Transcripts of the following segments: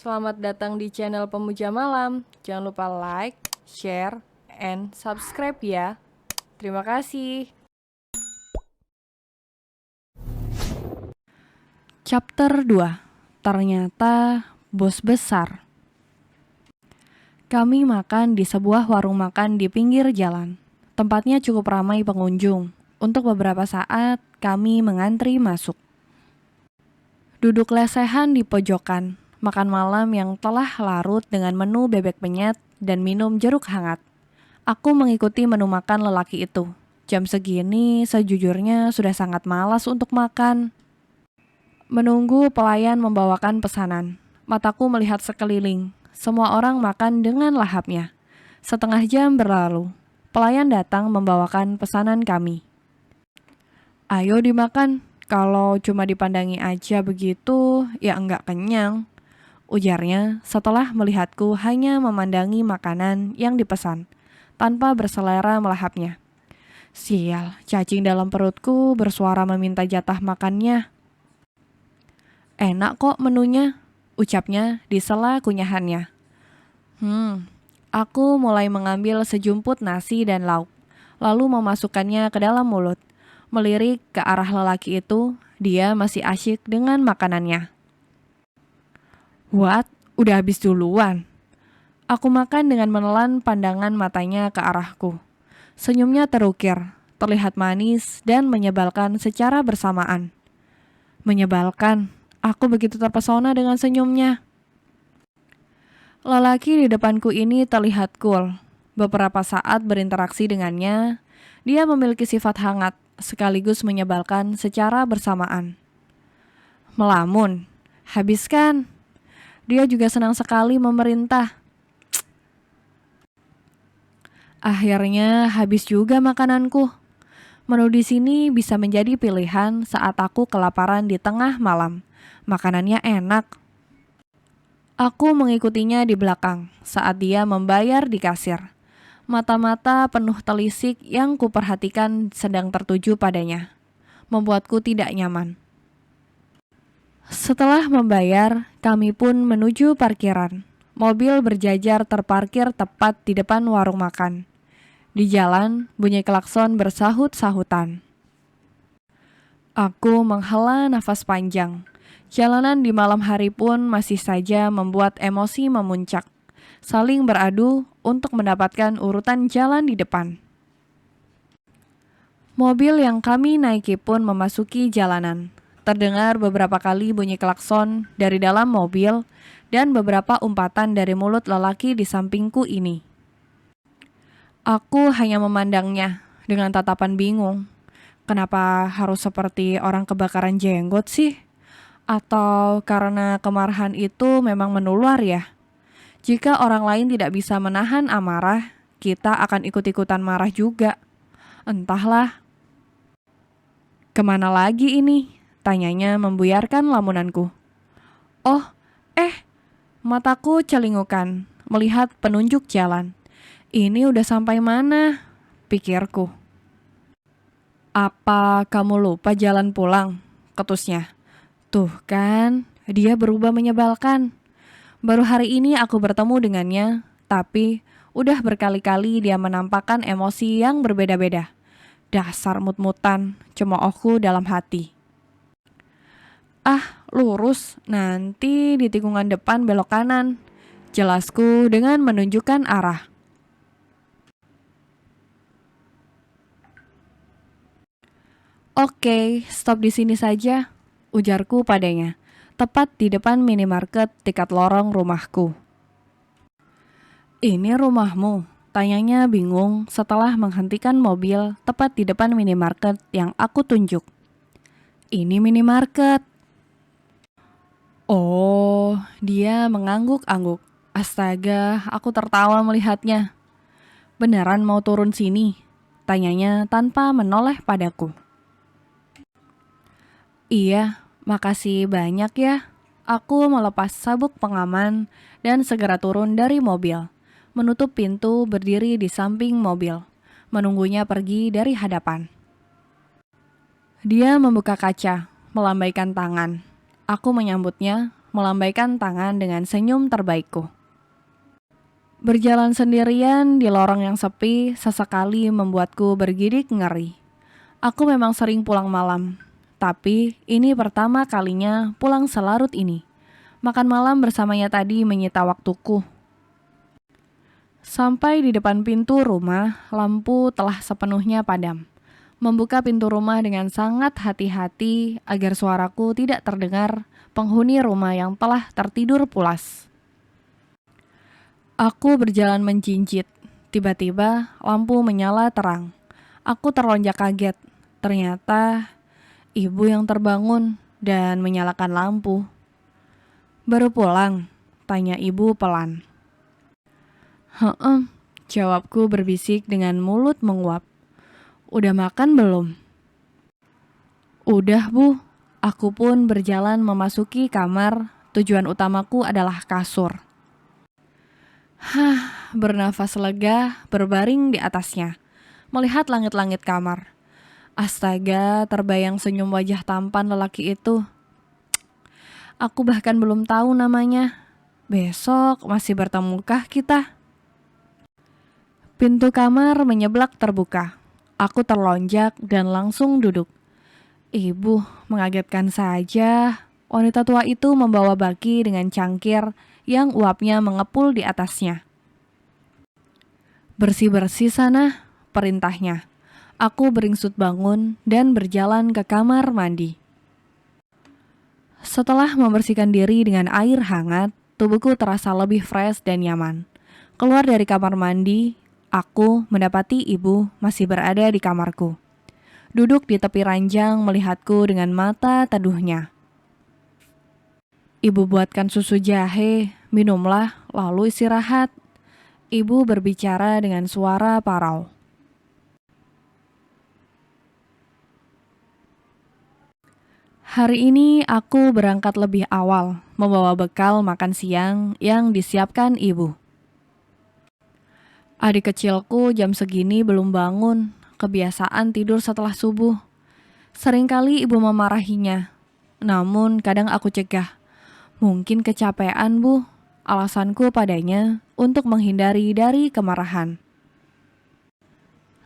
Selamat datang di channel Pemuja Malam. Jangan lupa like, share, and subscribe ya. Terima kasih. Chapter 2. Ternyata bos besar. Kami makan di sebuah warung makan di pinggir jalan. Tempatnya cukup ramai pengunjung. Untuk beberapa saat, kami mengantri masuk. Duduk lesehan di pojokan, makan malam yang telah larut dengan menu bebek penyet dan minum jeruk hangat. Aku mengikuti menu makan lelaki itu. Jam segini, sejujurnya sudah sangat malas untuk makan. Menunggu pelayan membawakan pesanan. Mataku melihat sekeliling. Semua orang makan dengan lahapnya. Setengah jam berlalu. Pelayan datang membawakan pesanan kami. Ayo dimakan. Kalau cuma dipandangi aja begitu, ya enggak kenyang. Ujarnya setelah melihatku hanya memandangi makanan yang dipesan, tanpa berselera melahapnya. Sial, cacing dalam perutku bersuara meminta jatah makannya. Enak kok menunya, ucapnya di sela kunyahannya. Aku mulai mengambil sejumput nasi dan lauk, lalu memasukkannya ke dalam mulut. Melirik ke arah lelaki itu, dia masih asyik dengan makanannya. What? Udah habis duluan? Aku makan dengan menelan pandangan matanya ke arahku. Senyumnya terukir, terlihat manis dan menyebalkan secara bersamaan. Menyebalkan. Aku begitu terpesona dengan senyumnya. Lelaki di depanku ini terlihat cool. Beberapa saat berinteraksi dengannya, dia memiliki sifat hangat, sekaligus menyebalkan secara bersamaan. Melamun, habiskan. Dia juga senang sekali memerintah. Akhirnya habis juga makananku. Menu di sini bisa menjadi pilihan saat aku kelaparan di tengah malam. Makanannya enak. Aku mengikutinya di belakang saat dia membayar di kasir. Mata-mata penuh telisik yang kuperhatikan sedang tertuju padanya. Membuatku tidak nyaman. Setelah membayar, kami pun menuju parkiran. Mobil berjajar terparkir tepat di depan warung makan. Di jalan, bunyi klakson bersahut-sahutan. Aku menghela nafas panjang. Jalanan di malam hari pun masih saja membuat emosi memuncak. Saling beradu untuk mendapatkan urutan jalan di depan. Mobil yang kami naiki pun memasuki jalanan. Terdengar beberapa kali bunyi klakson dari dalam mobil dan beberapa umpatan dari mulut lelaki di sampingku ini. Aku hanya memandangnya dengan tatapan bingung. Kenapa harus seperti orang kebakaran jenggot sih? Atau karena kemarahan itu memang menular ya? Jika orang lain tidak bisa menahan amarah, kita akan ikut-ikutan marah juga. Entahlah. Kemana lagi ini? Tanyanya membuyarkan lamunanku. Oh, mataku celingukan melihat penunjuk jalan. Ini udah sampai mana? Pikirku. Apa kamu lupa jalan pulang? Ketusnya. Tuh kan, dia berubah menyebalkan. Baru hari ini aku bertemu dengannya, tapi udah berkali-kali dia menampakkan emosi yang berbeda-beda. Dasar mut-mutan, cemoohku dalam hati. Lurus, nanti di tikungan depan belok kanan. Jelasku dengan menunjukkan arah. Oke, stop di sini saja, ujarku padanya, tepat di depan minimarket dekat lorong rumahku. Ini rumahmu? Tanyanya bingung setelah menghentikan mobil tepat di depan minimarket yang aku tunjuk. Ini minimarket. Oh, dia mengangguk-angguk. Astaga, aku tertawa melihatnya. Beneran mau turun sini? Tanyanya tanpa menoleh padaku. Iya, makasih banyak ya. Aku melepas sabuk pengaman dan segera turun dari mobil. Menutup pintu, berdiri di samping mobil. Menunggunya pergi dari hadapan. Dia membuka kaca, melambaikan tangan. Aku menyambutnya, melambaikan tangan dengan senyum terbaikku. Berjalan sendirian di lorong yang sepi sesekali membuatku bergidik ngeri. Aku memang sering pulang malam, tapi ini pertama kalinya pulang selarut ini. Makan malam bersamanya tadi menyita waktuku. Sampai di depan pintu rumah, lampu telah sepenuhnya padam. Membuka pintu rumah dengan sangat hati-hati agar suaraku tidak terdengar penghuni rumah yang telah tertidur pulas. Aku berjalan menjinjit. Tiba-tiba lampu menyala terang. Aku terlonjak kaget. Ternyata ibu yang terbangun dan menyalakan lampu. "Baru pulang?" tanya ibu pelan. "Heeh," jawabku berbisik dengan mulut menguap. "Udah makan belum?" "Udah, Bu." Aku pun berjalan memasuki kamar. Tujuan utamaku adalah kasur. Bernafas lega, berbaring di atasnya, melihat langit-langit kamar. Astaga, terbayang senyum wajah tampan lelaki itu. Aku bahkan belum tahu namanya. Besok masih bertemukah kita? Pintu kamar menyeblak terbuka. Aku terlonjak dan langsung duduk. Ibu, mengagetkan saja. Wanita tua itu membawa baki dengan cangkir yang uapnya mengepul di atasnya. "Bersih-bersih sana," perintahnya. Aku beringsut bangun dan berjalan ke kamar mandi. Setelah membersihkan diri dengan air hangat, tubuhku terasa lebih fresh dan nyaman. Keluar dari kamar mandi, aku mendapati ibu masih berada di kamarku. Duduk di tepi ranjang melihatku dengan mata teduhnya. "Ibu buatkan susu jahe, minumlah lalu istirahat." Ibu berbicara dengan suara parau. Hari ini aku berangkat lebih awal, membawa bekal makan siang yang disiapkan ibu. Adik kecilku jam segini belum bangun, kebiasaan tidur setelah subuh. Seringkali ibu memarahinya, namun kadang aku cegah. "Mungkin kecapean, Bu," alasanku padanya untuk menghindari dari kemarahan.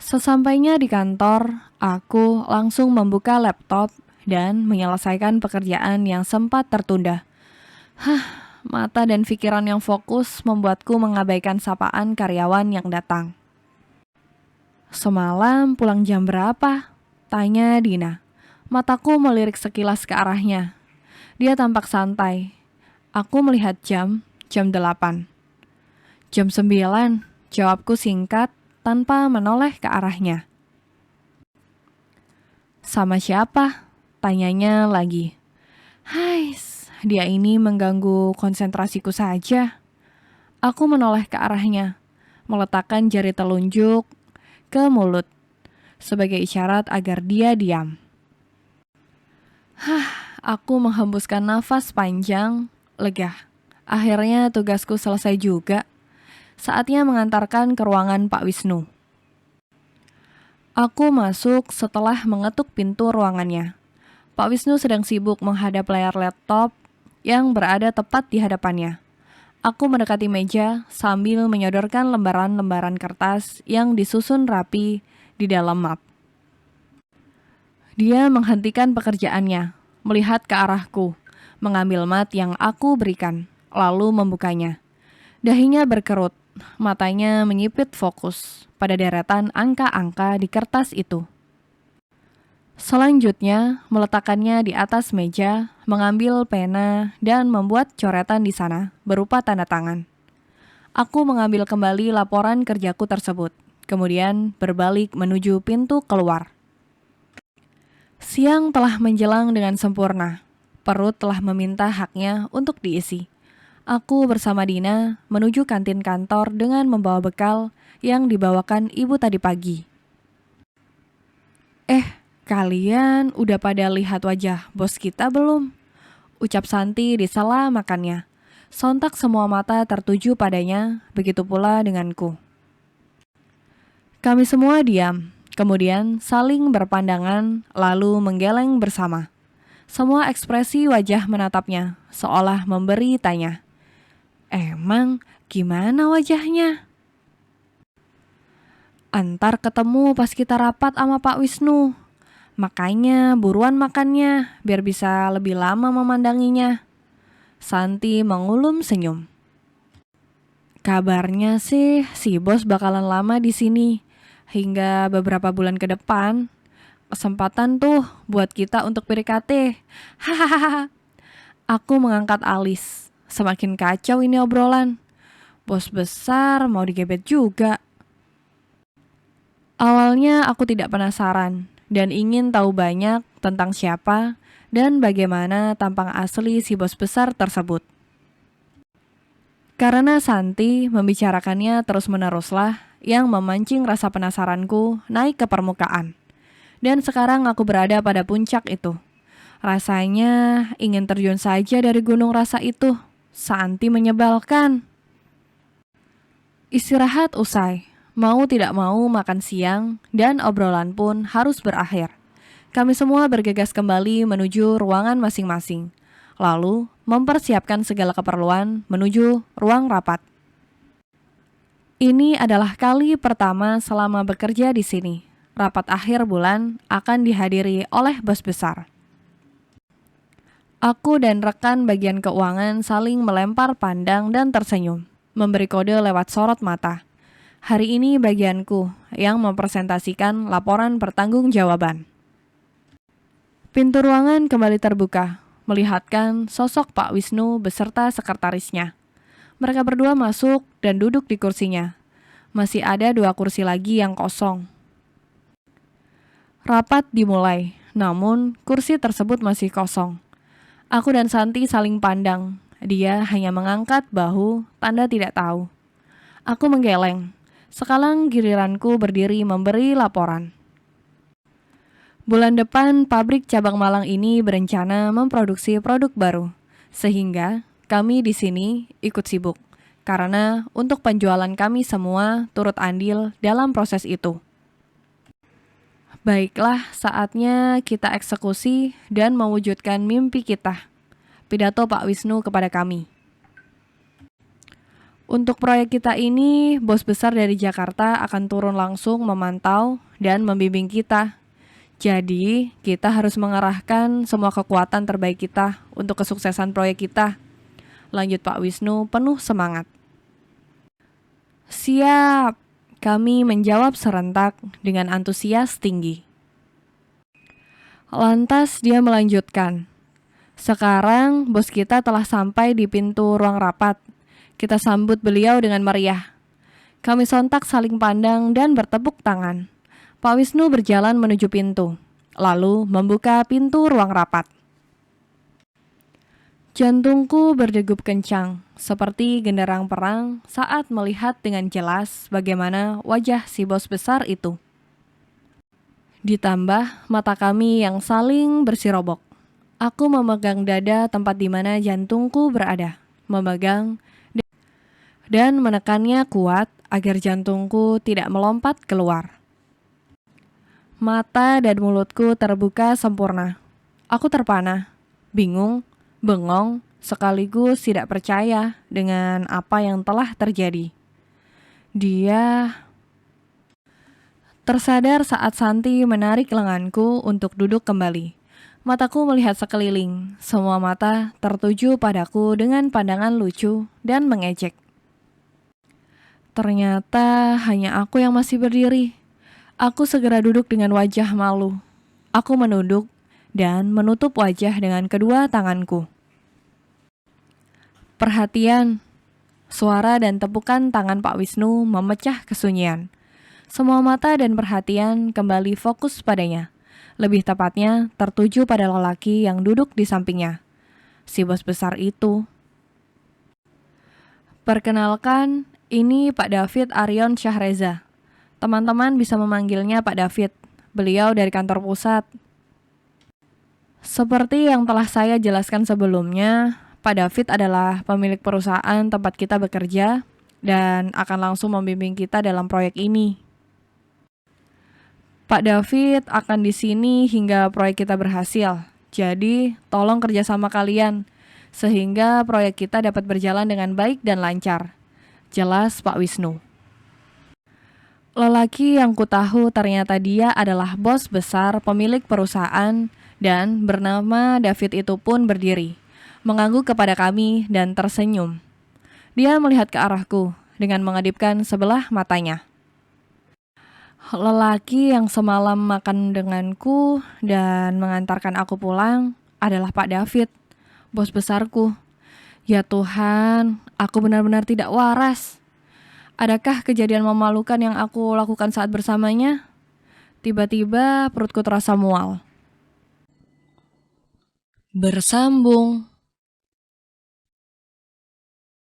Sesampainya di kantor, aku langsung membuka laptop dan menyelesaikan pekerjaan yang sempat tertunda. Mata dan pikiran yang fokus membuatku mengabaikan sapaan karyawan yang datang. "Semalam pulang jam berapa?" tanya Dina. Mataku melirik sekilas ke arahnya. Dia tampak santai. Aku melihat jam 8. "Jam 9, jawabku singkat tanpa menoleh ke arahnya. "Sama siapa?" tanyanya lagi. Dia ini mengganggu konsentrasiku saja. Aku menoleh ke arahnya, meletakkan jari telunjuk ke mulut sebagai isyarat agar dia diam. Aku menghembuskan nafas panjang, lega. Akhirnya tugasku selesai juga. Saatnya mengantarkan ke ruangan Pak Wisnu. Aku masuk setelah mengetuk pintu ruangannya. Pak Wisnu sedang sibuk menghadap layar laptop yang berada tepat di hadapannya. Aku mendekati meja sambil menyodorkan lembaran-lembaran kertas yang disusun rapi di dalam map. Dia menghentikan pekerjaannya, melihat ke arahku, mengambil mat yang aku berikan, lalu membukanya. Dahinya berkerut, matanya menyipit fokus pada deretan angka-angka di kertas itu. Selanjutnya, meletakkannya di atas meja, mengambil pena, dan membuat coretan di sana berupa tanda tangan. Aku mengambil kembali laporan kerjaku tersebut, kemudian berbalik menuju pintu keluar. Siang telah menjelang dengan sempurna. Perut telah meminta haknya untuk diisi. Aku bersama Dina menuju kantin kantor dengan membawa bekal yang dibawakan ibu tadi pagi. "Kalian udah pada lihat wajah bos kita belum?" ucap Santi di sela makannya. Sontak semua mata tertuju padanya, begitu pula denganku. Kami semua diam, kemudian saling berpandangan, lalu menggeleng bersama. Semua ekspresi wajah menatapnya, seolah memberi tanya. Emang gimana wajahnya? Antar ketemu pas kita rapat sama Pak Wisnu. Makanya buruan makannya, biar bisa lebih lama memandanginya. Santi mengulum senyum. Kabarnya sih si bos bakalan lama di sini hingga beberapa bulan ke depan. Kesempatan tuh buat kita untuk PDKT. Hahaha. Aku mengangkat alis. Semakin kacau ini obrolan. Bos besar mau digebet juga. Awalnya aku tidak penasaran dan ingin tahu banyak tentang siapa dan bagaimana tampang asli si bos besar tersebut. Karena Santi membicarakannya terus-meneruslah yang memancing rasa penasaranku naik ke permukaan. Dan sekarang aku berada pada puncak itu. Rasanya ingin terjun saja dari gunung rasa itu. Santi menyebalkan. Istirahat usai. Mau tidak mau makan siang dan obrolan pun harus berakhir. Kami semua bergegas kembali menuju ruangan masing-masing. Lalu mempersiapkan segala keperluan menuju ruang rapat. Ini adalah kali pertama selama bekerja di sini. Rapat akhir bulan akan dihadiri oleh bos besar. Aku dan rekan bagian keuangan saling melempar pandang dan tersenyum, memberi kode lewat sorot mata. Hari ini bagianku yang mempresentasikan laporan pertanggungjawaban. Pintu ruangan kembali terbuka, melihatkan sosok Pak Wisnu beserta sekretarisnya. Mereka berdua masuk dan duduk di kursinya. Masih ada 2 kursi lagi yang kosong. Rapat dimulai, namun kursi tersebut masih kosong. Aku dan Santi saling pandang. Dia hanya mengangkat bahu, tanda tidak tahu. Aku menggeleng. Sekarang giliranku berdiri memberi laporan. Bulan depan, pabrik cabang Malang ini berencana memproduksi produk baru. Sehingga kami di sini ikut sibuk. Karena untuk penjualan kami semua turut andil dalam proses itu. Baiklah, saatnya kita eksekusi dan mewujudkan mimpi kita. Pidato Pak Wisnu kepada kami. Untuk proyek kita ini, bos besar dari Jakarta akan turun langsung memantau dan membimbing kita. Jadi, kita harus mengarahkan semua kekuatan terbaik kita untuk kesuksesan proyek kita. Lanjut Pak Wisnu penuh semangat. Siap, kami menjawab serentak dengan antusias tinggi. Lantas dia melanjutkan. Sekarang bos kita telah sampai di pintu ruang rapat. Kita sambut beliau dengan meriah. Kami sontak saling pandang dan bertepuk tangan. Pak Wisnu berjalan menuju pintu, lalu membuka pintu ruang rapat. Jantungku berdegup kencang, seperti genderang perang saat melihat dengan jelas bagaimana wajah si bos besar itu. Ditambah mata kami yang saling bersirobok. Aku memegang dada tempat di mana jantungku berada, memegang dan menekannya kuat agar jantungku tidak melompat keluar. Mata dan mulutku terbuka sempurna. Aku terpana, bingung, bengong, sekaligus tidak percaya dengan apa yang telah terjadi. Dia tersadar saat Santi menarik lenganku untuk duduk kembali. Mataku melihat sekeliling, semua mata tertuju padaku dengan pandangan lucu dan mengejek. Ternyata hanya aku yang masih berdiri. Aku segera duduk dengan wajah malu. Aku menunduk dan menutup wajah dengan kedua tanganku. Perhatian, suara dan tepukan tangan Pak Wisnu memecah kesunyian. Semua mata dan perhatian kembali fokus padanya. Lebih tepatnya tertuju pada lelaki yang duduk di sampingnya. Si bos besar itu. Perkenalkan, ini Pak David Aryon Syahreza. Teman-teman bisa memanggilnya Pak David. Beliau dari kantor pusat. Seperti yang telah saya jelaskan sebelumnya, Pak David adalah pemilik perusahaan tempat kita bekerja dan akan langsung membimbing kita dalam proyek ini. Pak David akan di sini hingga proyek kita berhasil. Jadi, tolong kerjasama kalian, sehingga proyek kita dapat berjalan dengan baik dan lancar. Jelas Pak Wisnu. Lelaki yang kutahu ternyata dia adalah bos besar pemilik perusahaan dan bernama David itu pun berdiri, mengangguk kepada kami dan tersenyum. Dia melihat ke arahku dengan mengedipkan sebelah matanya. Lelaki yang semalam makan denganku dan mengantarkan aku pulang adalah Pak David, bos besarku. Ya Tuhan, aku benar-benar tidak waras. Adakah kejadian memalukan yang aku lakukan saat bersamanya? Tiba-tiba perutku terasa mual. Bersambung.